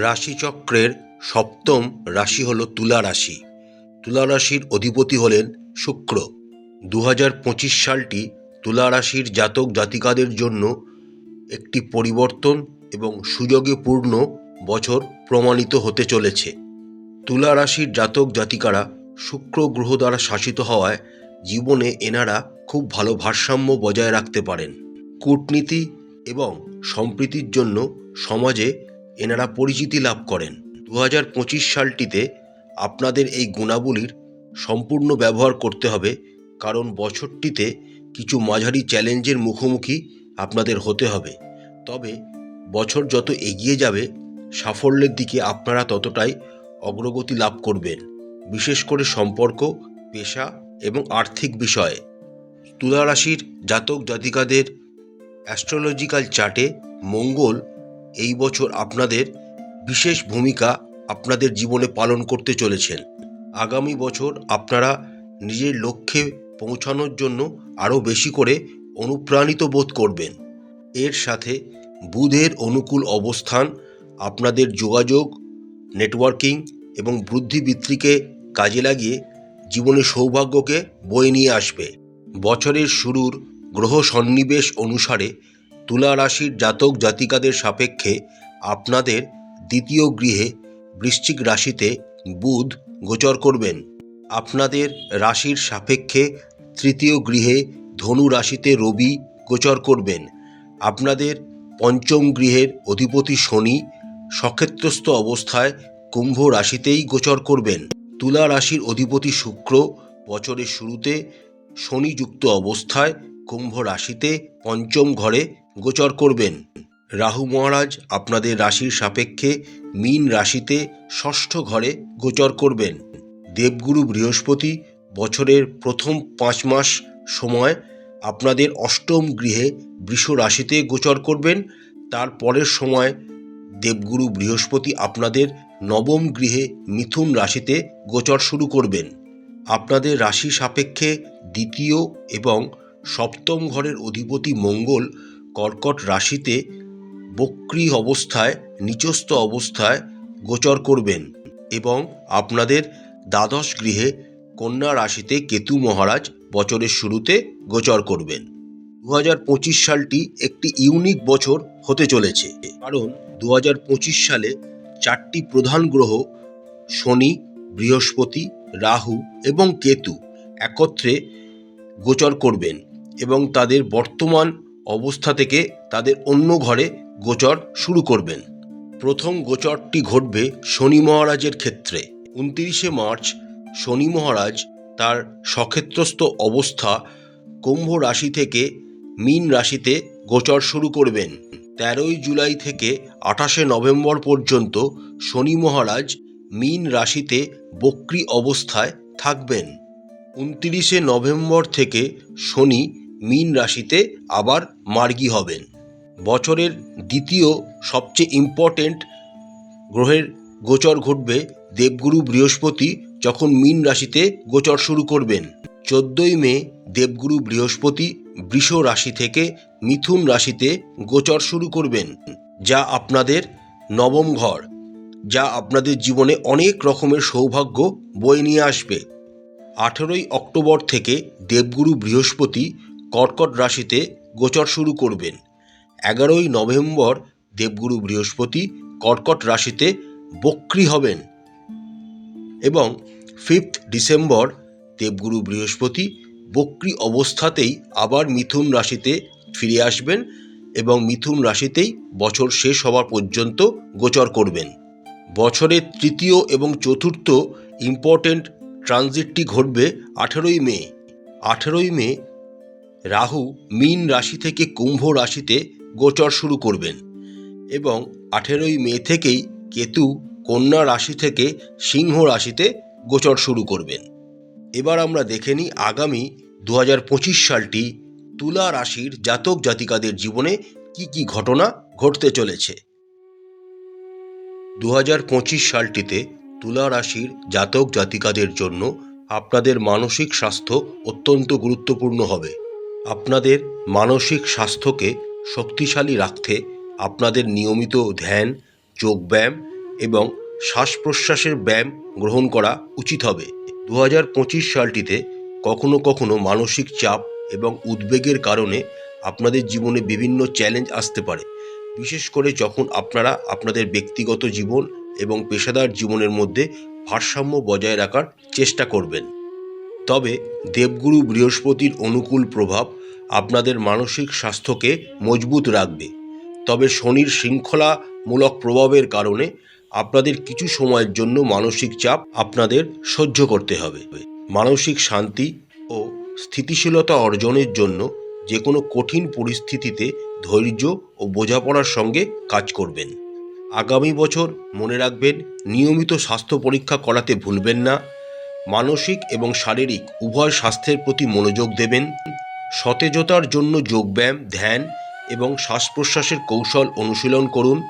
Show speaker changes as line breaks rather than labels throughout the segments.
রাশিচক্রের সপ্তম রাশি হল তুলা রাশি। তুলা রাশির অধিপতি হলেন শুক্র। 2025 সালটি তুলা রাশির জাতক জাতিকাদের জন্য একটি পরিবর্তন এবং সুযোগে পূর্ণ বছর প্রমাণিত হতে চলেছে। তুলা রাশির জাতক জাতিকারা শুক্র গ্রহ দ্বারা শাসিত হওয়ায় জীবনে এনারা খুব ভালো ভারসাম্য বজায় রাখতে পারেন। কূটনীতি এবং সম্প্রীতির জন্য সমাজে এনারা পরিচিতি লাভ করেন। 2025 সালটিতে আপনাদের এই গুণাবলীর সম্পূর্ণ ব্যবহার করতে হবে, কারণ বছরটিতে কিছু মাঝারি চ্যালেঞ্জের মুখোমুখি আপনাদের হতে হবে। তবে বছর যত এগিয়ে যাবে সাফল্যের দিকে আপনারা ততটাই অগ্রগতি লাভ করবেন, বিশেষ করে সম্পর্ক, পেশা এবং আর্থিক বিষয়ে। তুলা রাশির জাতক জাতিকাদের অ্যাস্ট্রোলজিক্যাল চার্টে মঙ্গল এই বছর আপনাদের বিশেষ ভূমিকা আপনাদের জীবনে পালন করতে চলেছেন। আগামী বছর আপনারা নিজের লক্ষ্যে পৌঁছানোর জন্য আরও বেশি করে অনুপ্রাণিত বোধ করবেন। এর সাথে বুধের অনুকূল অবস্থান আপনাদের যোগাযোগ, নেটওয়ার্কিং এবং বুদ্ধিবৃত্তিকে কাজে লাগিয়ে জীবনে সৌভাগ্যকে বয়ে নিয়ে আসবে। বছরের শুরুর গ্রহ সন্নিবেশ অনুসারে তুলা রাশির জাতক জাতিকাদের সাপেক্ষে আপনাদের দ্বিতীয় গৃহে বৃশ্চিক রাশিতে বুধ গোচর করবেন। আপনাদের রাশির সাপেক্ষে তৃতীয় গৃহে ধনু রাশিতে রবি গোচর করবেন। আপনাদের পঞ্চম গৃহের অধিপতি শনি সক্ষেত্রস্থ অবস্থায় কুম্ভ রাশিতেই গোচর করবেন। তুলা রাশির অধিপতি শুক্র বছরের শুরুতে শনিযুক্ত অবস্থায় কুম্ভ রাশিতে পঞ্চম ঘরে গোচর করবেন। রাহু মহারাজ আপনাদের রাশির সাপেক্ষে মীন রাশিতে ষষ্ঠ ঘরে গোচর করবেন। দেবগুরু বৃহস্পতি বছরের প্রথম 5 মাস সময় আপনাদের অষ্টম গৃহে বৃষ রাশিতে গোচর করবেন। তার পরের সময় দেবগুরু বৃহস্পতি আপনাদের নবম গৃহে মিথুন রাশিতে গোচর শুরু করবেন। আপনাদের রাশি সাপেক্ষে দ্বিতীয় এবং সপ্তম ঘরের অধিপতি মঙ্গল কর্কট রাশিতে বক্রী অবস্থায় নিচস্থ অবস্থায় গোচর করবেন এবং আপনাদের দ্বাদশ গৃহে কন্যা রাশিতে কেতু মহারাজ বছরের শুরুতে গোচর করবেন। 2025 সালটি একটি ইউনিক বছর হতে চলেছে, কারণ 2025 সালে 4টি প্রধান গ্রহ শনি, বৃহস্পতি, রাহু এবং কেতু একত্রে গোচর করবেন এবং তাদের বর্তমান অবস্থা থেকে তাদের অন্য ঘরে গোচর শুরু করবেন। প্রথম গোচরটি ঘটবে শনি মহারাজের ক্ষেত্রে। 29শে মার্চ শনি মহারাজ তার সক্ষেত্রস্থ অবস্থা কুম্ভ রাশি থেকে মীন রাশিতে গোচর শুরু করবেন। 13ই জুলাই থেকে 28শে নভেম্বর পর্যন্ত শনি মহারাজ মীন রাশিতে বক্রী অবস্থায় থাকবেন। 29শে নভেম্বর থেকে শনি মীন রাশিতে আবার মার্গী হবেন। বছরের দ্বিতীয় সবচেয়ে ইম্পর্টেন্ট গ্রহের গোচর ঘটবে দেবগুরু বৃহস্পতি যখন মীন রাশিতে গোচর শুরু করবেন। 14ই মে দেবগুরু বৃহস্পতি বৃষ রাশি থেকে মিথুন রাশিতে গোচর শুরু করবেন, যা আপনাদের নবম ঘর, যা আপনাদের জীবনে অনেক রকমের সৌভাগ্য বয়ে নিয়ে আসবে। 18ই অক্টোবর থেকে দেবগুরু বৃহস্পতি কর্কট রাশিতে গোচর শুরু করবেন। 11ই নভেম্বর দেবগুরু বৃহস্পতি কর্কট রাশিতে বক্রী হবেন এবং 5 ডিসেম্বর দেবগুরু বৃহস্পতি বক্রী অবস্থাতেই আবার মিথুন রাশিতে ফিরে আসবেন এবং মিথুন রাশিতেই বছর শেষ হওয়া পর্যন্ত গোচর করবেন। বছরের তৃতীয় এবং চতুর্থ ইম্পর্টেন্ট ট্রানজিটটি ঘটবে 18ই মে। 18ই মে রাহু মীন রাশি থেকে কুম্ভ রাশিতে গোচর শুরু করবেন এবং 18ই মে থেকেই কেতু কন্যা রাশি থেকে সিংহ রাশিতে গোচর শুরু করবেন। এবার আমরা দেখে নিই আগামী 2025 সালটি তুলা রাশির জাতক জাতিকাদের জীবনে কি কি ঘটনা ঘটতে চলেছে। 2025 সালটিতে তুলা রাশির জাতক জাতিকাদের জন্য আপনাদের মানসিক স্বাস্থ্য অত্যন্ত গুরুত্বপূর্ণ হবে। আপনাদের মানসিক স্বাস্থ্যকে শক্তিশালী রাখতে আপনাদের নিয়মিত ধ্যান, যোগব্যায়াম এবং শ্বাস প্রশ্বাসের ব্যায়াম গ্রহণ করা উচিত হবে। 2025 সালটিতে কখনো কখনো মানসিক চাপ এবং উদ্বেগের কারণে আপনাদের জীবনে বিভিন্ন চ্যালেঞ্জ আসতে পারে, বিশেষ করে যখন আপনারা আপনাদের ব্যক্তিগত জীবন এবং পেশাদার জীবনের মধ্যে ভারসাম্য বজায় রাখার চেষ্টা করবেন। তবে দেবগুরু বৃহস্পতির অনুকূল প্রভাব আপনাদের মানসিক স্বাস্থ্যকে মজবুত রাখবে। তবে শনির শৃঙ্খলামূলক প্রভাবের কারণে আপনাদের কিছু সময়ের জন্য মানসিক চাপ আপনাদের সহ্য করতে হবে। মানসিক শান্তি ও স্থিতিশীলতা অর্জনের জন্য যে কোনো কঠিন পরিস্থিতিতে ধৈর্য ও বোঝাপড়ার সঙ্গে কাজ করবেন। আগামী বছর মনে রাখবেন, নিয়মিত স্বাস্থ্য পরীক্ষা করাতে ভুলবেন না। মানসিক এবং শারীরিক উভয় স্বাস্থ্যের প্রতি মনোযোগ দেবেন। সতেজতার জন্য যোগব্যায়াম, ধ্যান এবং শ্বাস প্রশ্বাসের কৌশল অনুশীলন করুন।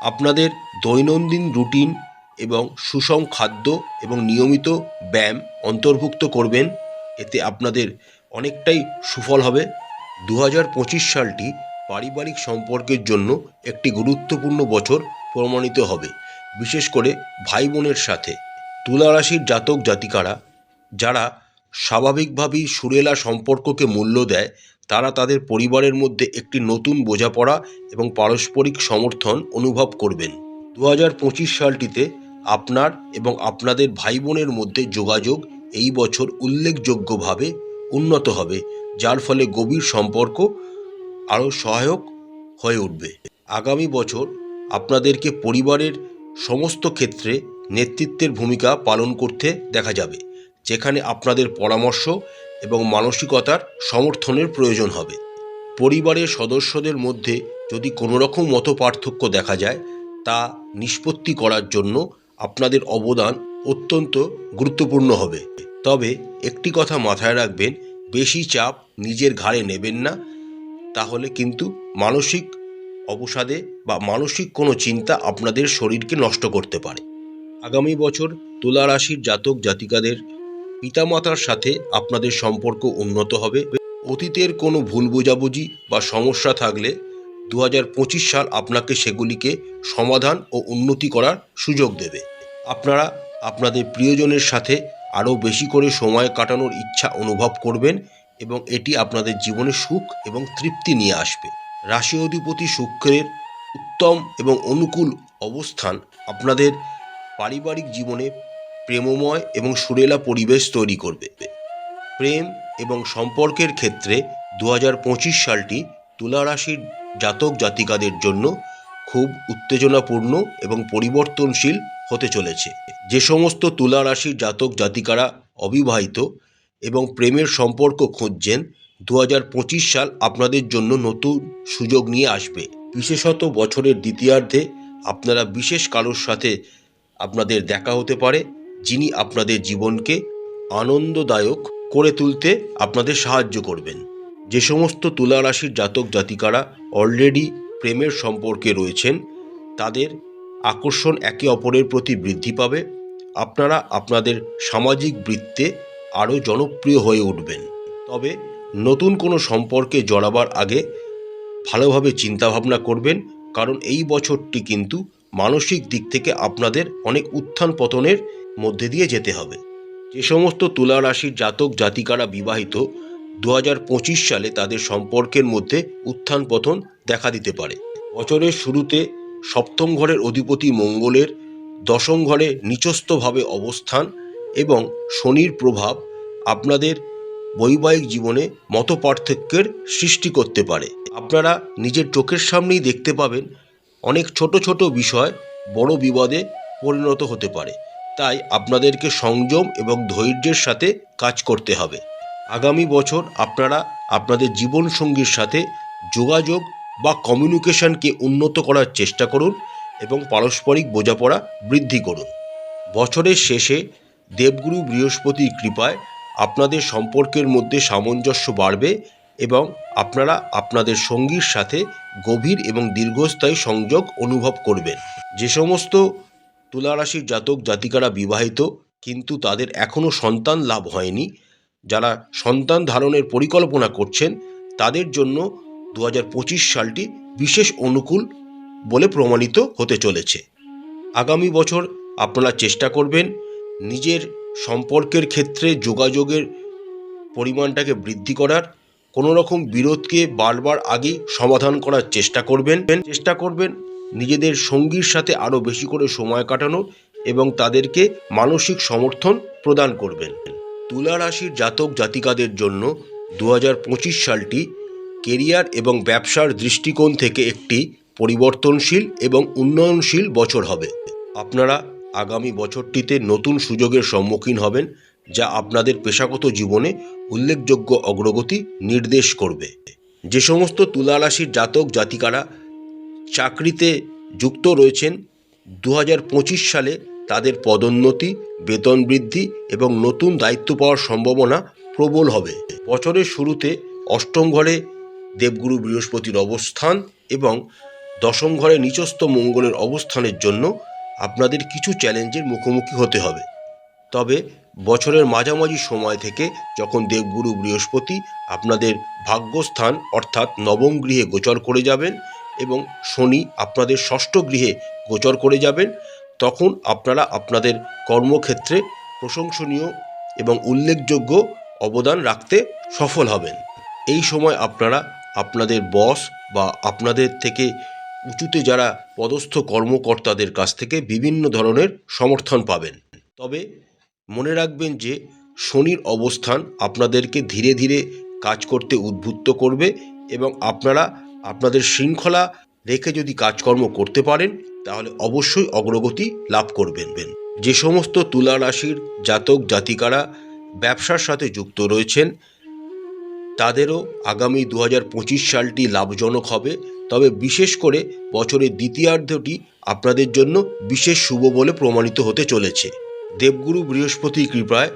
আপনাদের দৈনন্দিন রুটিন এবং সুষম খাদ্য এবং নিয়মিত ব্যায়াম অন্তর্ভুক্ত করবেন, এতে আপনাদের অনেকটাই সুফল হবে। 2025 সালটি পারিবারিক সম্পর্কের জন্য একটি গুরুত্বপূর্ণ বছর প্রমাণিত হবে, বিশেষ করে ভাই বোনের সাথে। তুলা রাশির জাতক জাতিকারা যারা স্বাভাবিকভাবেই সুরেলা সম্পর্ককে মূল্য দেয়, তারা তাদের পরিবারের মধ্যে একটি নতুন বোঝাপড়া এবং পারস্পরিক সমর্থন অনুভব করবেন। 2025 সালটিতে আপনার এবং আপনাদের ভাই বোনের মধ্যে যোগাযোগ এই বছর উল্লেখযোগ্যভাবে উন্নত হবে, যার ফলে গভীর সম্পর্ক আরও সহায়ক হয়ে উঠবে। আগামী বছর আপনাদেরকে পরিবারের সমস্ত ক্ষেত্রে নেতৃত্বের ভূমিকা পালন করতে দেখা যাবে, যেখানে আপনাদের পরামর্শ এবং মানসিকতার সমর্থনের প্রয়োজন হবে। পরিবারের সদস্যদের মধ্যে যদি কোনো রকম মতপার্থক্য দেখা যায়, তা নিষ্পত্তি করার জন্য আপনাদের অবদান অত্যন্ত গুরুত্বপূর্ণ হবে। তবে একটি কথা মাথায় রাখবেন, বেশি চাপ নিজের ঘাড়ে নেবেন না, তাহলে কিন্তু মানসিক অবসাদে বা মানসিক কোনো চিন্তা আপনাদের শরীরকে নষ্ট করতে পারে। আগামী বছর তুলা রাশির জাতক জাতিকাদের পিতামাতার সাথে আপনাদের সম্পর্ক উন্নত হবে। অতীতের কোনো ভুল বোঝাবুঝি বা সমস্যা থাকলে 2025 সাল আপনাকে সেগুলিকে সমাধান ও উন্নতি করার সুযোগ দেবে। আপনারা আপনাদের প্রিয়জনের সাথে আরও বেশি করে সময় কাটানোর ইচ্ছা অনুভব করবেন এবং এটি আপনাদের জীবনে সুখ এবং তৃপ্তি নিয়ে আসবে। রাশি অধিপতি শুক্রের উত্তম এবং অনুকূল অবস্থান আপনাদের পারিবারিক জীবনে প্রেমময় এবং সুরেলা পরিবেশ তৈরি করবে। প্রেম এবং সম্পর্কের ক্ষেত্রে 2025 সালটি তুলা রাশির জাতক জাতিকাদের জন্য খুব উত্তেজনাপূর্ণ এবং পরিবর্তনশীল হতে চলেছে। যে সমস্ত তুলা রাশির জাতক জাতিকারা অবিবাহিত এবং প্রেমের সম্পর্ক খুঁজছেন, 2025 সাল আপনাদের জন্য নতুন সুযোগ নিয়ে আসবে। বিশেষত বছরের দ্বিতীয়ার্ধে আপনারা বিশেষ কারোর সাথে আপনাদের দেখা হতে পারে, যিনি আপনাদের জীবনকে আনন্দদায়ক করে তুলতে আপনাদের সাহায্য করবেন। যে সমস্ত তুলা রাশির জাতক জাতিকারা অলরেডি প্রেমের সম্পর্কে রয়েছেন, তাদের আকর্ষণ একে অপরের প্রতি বৃদ্ধি পাবে। আপনারা আপনাদের সামাজিক বৃত্তে আরও জনপ্রিয় হয়ে উঠবেন। তবে নতুন কোনো সম্পর্কে জড়াবার আগে ভালোভাবে চিন্তাভাবনা করবেন, কারণ এই বছরটি কিন্তু মানসিক দিক থেকে আপনাদের অনেক উত্থান পতনের মধ্যে দিয়ে যেতে হবে। যে সমস্ত তুলা রাশির জাতক জাতিকারা বিবাহিত, 2025 সালে তাদের সম্পর্কের মধ্যে উত্থান পতন দেখা দিতে পারে। বছরের শুরুতে সপ্তম ঘরের অধিপতি মঙ্গলের দশম ঘরে নিচস্থভাবে অবস্থান এবং শনির প্রভাব আপনাদের বৈবাহিক জীবনে মতপার্থক্যের সৃষ্টি করতে পারে। আপনারা নিজের চোখের সামনেই দেখতে পাবেন অনেক ছোট ছোট বিষয় বড় বিবাদে পরিণত হতে পারে, তাই আপনাদেরকে সংযম এবং ধৈর্যের সাথে কাজ করতে হবে। আগামী বছর আপনারা আপনাদের জীবনসঙ্গীর সাথে যোগাযোগ বা কমিউনিকেশনকে উন্নত করার চেষ্টা করুন এবং পারস্পরিক বোঝাপড়া বৃদ্ধি করুন। বছরের শেষে দেবগুরু বৃহস্পতির কৃপায় আপনাদের সম্পর্কের মধ্যে সামঞ্জস্য বাড়বে এবং আপনারা আপনাদের সঙ্গীর সাথে গভীর এবং দীর্ঘস্থায়ী সংযোগ অনুভব করবেন। যে সমস্ত তুলা রাশির জাতক জাতিকারা বিবাহিত কিন্তু তাদের এখনও সন্তান লাভ হয়নি, যারা সন্তান ধারণের পরিকল্পনা করছেন, তাদের জন্য 2025 সালটি বিশেষ অনুকূল বলে প্রমাণিত হতে চলেছে। আগামী বছর আপনারা চেষ্টা করবেন নিজের সম্পর্কের ক্ষেত্রে যোগাযোগের পরিমাণটাকে বৃদ্ধি করার, কোনো রকম বিরোধকে বারবার আগেই সমাধান করার চেষ্টা করবেন নিজেদের সঙ্গীর সাথে আরও বেশি করে সময় কাটানোর এবং তাদেরকে মানসিক সমর্থন প্রদান করবেন। তুলা রাশির জাতক জাতিকাদের জন্য 2025 সালটি কেরিয়ার এবং ব্যবসার দৃষ্টিকোণ থেকে একটি পরিবর্তনশীল এবং উন্নয়নশীল বছর হবে। আপনারা আগামী বছরটিতে নতুন সুযোগের সম্মুখীন হবেন, যা আপনাদের পেশাগত জীবনে উল্লেখযোগ্য অগ্রগতি নির্দেশ করবে। যে সমস্ত তুলা রাশির জাতক জাতিকারা চাকরিতে যুক্ত রয়েছেন, 2025 সালে তাদের পদোন্নতি, বেতন বৃদ্ধি এবং নতুন দায়িত্ব পাওয়ার সম্ভাবনা প্রবল হবে। বছরের শুরুতে অষ্টম ঘরে দেবগুরু বৃহস্পতির অবস্থান এবং দশম ঘরে নিচস্থ মঙ্গলের অবস্থানের জন্য আপনাদের কিছু চ্যালেঞ্জের মুখোমুখি হতে হবে। তবে বছরের মাঝামাঝি সময় থেকে যখন দেবগুরু বৃহস্পতি আপনাদের ভাগ্যস্থান অর্থাৎ নবম গৃহে গোচর করে যাবেন এবং শনি আপনাদের ষষ্ঠ গৃহে গোচর করে যাবেন, তখন আপনারা আপনাদের কর্মক্ষেত্রে প্রশংসনীয় এবং উল্লেখযোগ্য অবদান রাখতে সফল হবেন। এই সময় আপনারা আপনাদের বস বা আপনাদের থেকে উঁচুতে যারা পদস্থ কর্মকর্তাদের কাছ থেকে বিভিন্ন ধরনের সমর্থন পাবেন। তবে মনে রাখবেন যে শনির অবস্থান আপনাদেরকে ধীরে ধীরে কাজ করতে উদ্বুদ্ধ করবে এবং আপনারা আপনাদের শৃঙ্খলা রেখে যদি কাজকর্ম করতে পারেন তাহলে অবশ্যই অগ্রগতি লাভ করবেন। যে সমস্ত তুলা রাশির জাতক জাতিকারা ব্যবসার সাথে যুক্ত রয়েছেন তাদেরও আগামী 2025 সালটি লাভজনক হবে। তবে বিশেষ করে বছরের দ্বিতীয়ার্ধটি আপনাদের জন্য বিশেষ শুভ বলে প্রমাণিত হতে চলেছে। দেবগুরু বৃহস্পতির কৃপায়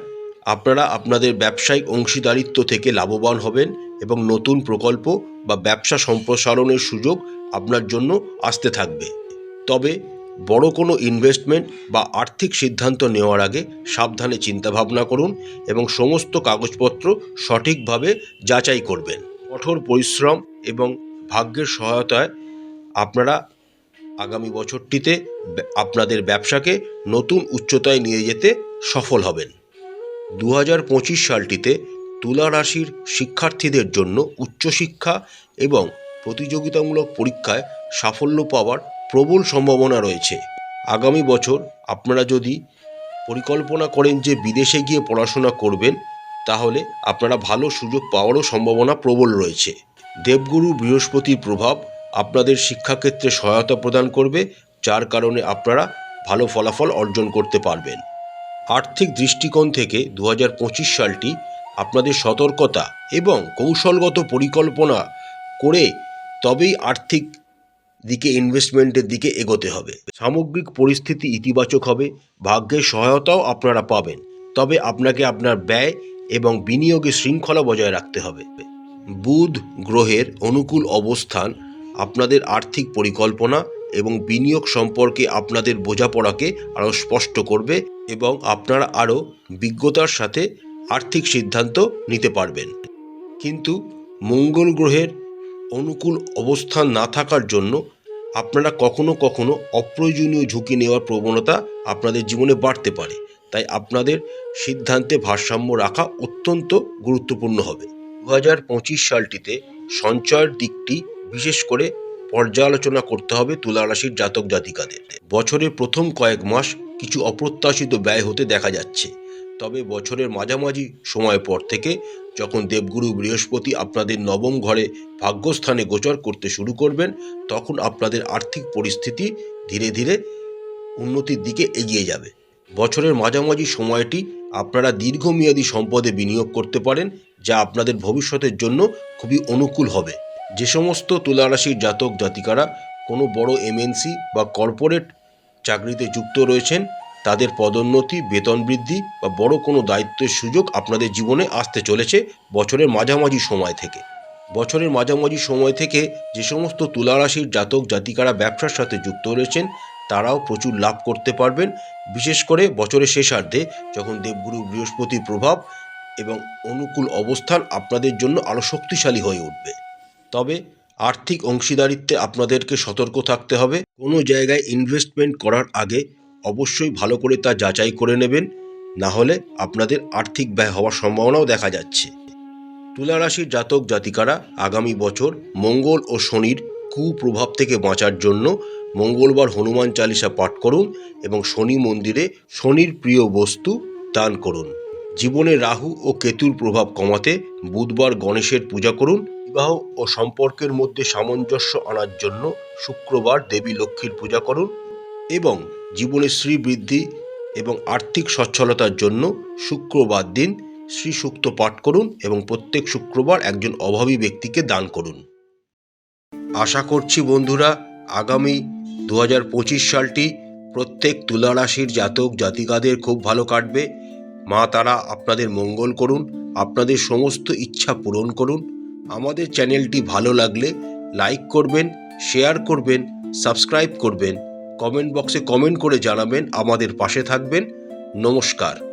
আপনারা আপনাদের ব্যবসায়িক অংশীদারিত্ব থেকে লাভবান হবেন এবং নতুন প্রকল্প বা ব্যবসা সম্প্রসারণের সুযোগ আপনার জন্য আসতে থাকবে। তবে বড় কোনো ইনভেস্টমেন্ট বা আর্থিক সিদ্ধান্ত নেওয়ার আগে সাবধানে চিন্তাভাবনা করুন এবং সমস্ত কাগজপত্র সঠিকভাবে যাচাই করবেন। কঠোর পরিশ্রম এবং ভাগ্যের সহায়তায় আপনারা আগামী বছরটিতে আপনাদের ব্যবসাকে নতুন উচ্চতায় নিয়ে যেতে সফল হবেন। 2025 সালটিতে তুলা রাশির শিক্ষার্থীদের জন্য উচ্চশিক্ষা এবং প্রতিযোগিতামূলক পরীক্ষায় সাফল্য পাওয়ার প্রবল সম্ভাবনা রয়েছে। আগামী বছর আপনারা যদি পরিকল্পনা করেন যে বিদেশে গিয়ে পড়াশোনা করবেন, তাহলে আপনারা ভালো সুযোগ পাওয়ারও সম্ভাবনা প্রবল রয়েছে। দেবগুরু বৃহস্পতির প্রভাব আপনাদের শিক্ষাক্ষেত্রে সহায়তা প্রদান করবে, যার কারণে আপনারা ভালো ফলাফল অর্জন করতে পারবেন। আর্থিক দৃষ্টিকোণ থেকে 2025 সালটি আপনাদের সতর্কতা এবং কৌশলগত পরিকল্পনা করে তবেই আর্থিক দিকে ইনভেস্টমেন্টের দিকে এগোতে হবে। সামগ্রিক পরিস্থিতি ইতিবাচক হবে, ভাগ্যের সহায়তাও আপনারা পাবেন। তবে আপনাকে আপনার ব্যয় এবং বিনিয়োগে শৃঙ্খলা বজায় রাখতে হবে। বুধ গ্রহের অনুকূল অবস্থান আপনাদের আর্থিক পরিকল্পনা এবং বিনিয়োগ সম্পর্কে আপনাদের বোঝাপড়াকে আরও স্পষ্ট করবে এবং আপনারা আরও বিজ্ঞতার সাথে আর্থিক সিদ্ধান্ত নিতে পারবেন। কিন্তু মঙ্গল গ্রহের অনুকূল অবস্থান না থাকার জন্য আপনারা কখনো কখনো অপ্রয়োজনীয় ঝুঁকি নেওয়ার প্রবণতা আপনাদের জীবনে বাড়তে পারে। তাই আপনাদের সিদ্ধান্তে ভারসাম্য রাখা অত্যন্ত গুরুত্বপূর্ণ হবে। 2025 সালটিতে সঞ্চয়ের দিকটি বিশেষ করে পর্যালোচনা করতে হবে তুলা রাশির জাতক জাতিকাদের। বছরের প্রথম কয়েক মাস কিছু অপ্রত্যাশিত ব্যয় হতে দেখা যাচ্ছে। তবে বছরের মাঝামাঝি সময় পর থেকে যখন দেবগুরু বৃহস্পতি আপনাদের নবম ঘরে ভাগ্যস্থানে গোচর করতে শুরু করবেন, তখন আপনাদের আর্থিক পরিস্থিতি ধীরে ধীরে উন্নতির দিকে এগিয়ে যাবে। বছরের মাঝামাঝি সময়টি আপনারা দীর্ঘমেয়াদী সম্পদে বিনিয়োগ করতে পারেন, যা আপনাদের ভবিষ্যতের জন্য খুবই অনুকূল হবে। যে সমস্ত তুলা রাশির জাতক জাতিকারা কোনো বড় এমএনসি বা কর্পোরেট চাকরিতে যুক্ত রয়েছেন, তাদের পদোন্নতি, বেতন বৃদ্ধি বা বড় কোনো দায়িত্বের সুযোগ আপনাদের জীবনে আসতে চলেছে বছরের মাঝামাঝি সময় থেকে। বছরের মাঝামাঝি সময় থেকে যে সমস্ত তুলা রাশির জাতক জাতিকারা ব্যবসার সাথে যুক্ত রয়েছেন তারাও প্রচুর লাভ করতে পারবেন, বিশেষ করে বছরের শেষার্ধে যখন দেবগুরু বৃহস্পতির প্রভাব এবং অনুকূল অবস্থান আপনাদের জন্য আরও শক্তিশালী হয়ে উঠবে। তবে আর্থিক অংশীদারিত্বে আপনাদেরকে সতর্ক থাকতে হবে। কোনো জায়গায় ইনভেস্টমেন্ট করার আগে অবশ্যই ভালো করে তা যাচাই করে নেবেন, না হলে আপনাদের আর্থিক ব্যয় হওয়ার সম্ভাবনাও দেখা যাচ্ছে। তুলা রাশির জাতক জাতিকারা আগামী বছর মঙ্গল ও শনির কুপ্রভাব থেকে বাঁচার জন্য মঙ্গলবার হনুমান চালিসা পাঠ করুন এবং শনি মন্দিরে শনির প্রিয় বস্তু দান করুন। জীবনে রাহু ও কেতুর প্রভাব কমাতে বুধবার গণেশের পূজা করুন। বিবাহ ও সম্পর্কের মধ্যে সামঞ্জস্য আনার জন্য শুক্রবার দেবী লক্ষ্মীর পূজা করুন এবং জীবনে শ্রীবৃদ্ধি এবং আর্থিক সচ্ছলতার জন্য শুক্রবার দিন শ্রী সূক্ত পাঠ করুন এবং প্রত্যেক শুক্রবার একজন অভাবী ব্যক্তিকে দান করুন। আশা করছি বন্ধুরা, আগামী 2025 সালটি প্রত্যেক তুলা রাশির জাতক জাতিকাদের খুব ভালো কাটবে। মা তারা আপনাদের মঙ্গল করুন, আপনাদের সমস্ত ইচ্ছা পূরণ করুন। আমাদের চ্যানেলটি ভালো লাগলে লাইক করবেন, শেয়ার করবেন, সাবস্ক্রাইব করবেন, কমেন্ট বক্সে কমেন্ট করে জানাবেন, আমাদের পাশে থাকবেন। নমস্কার।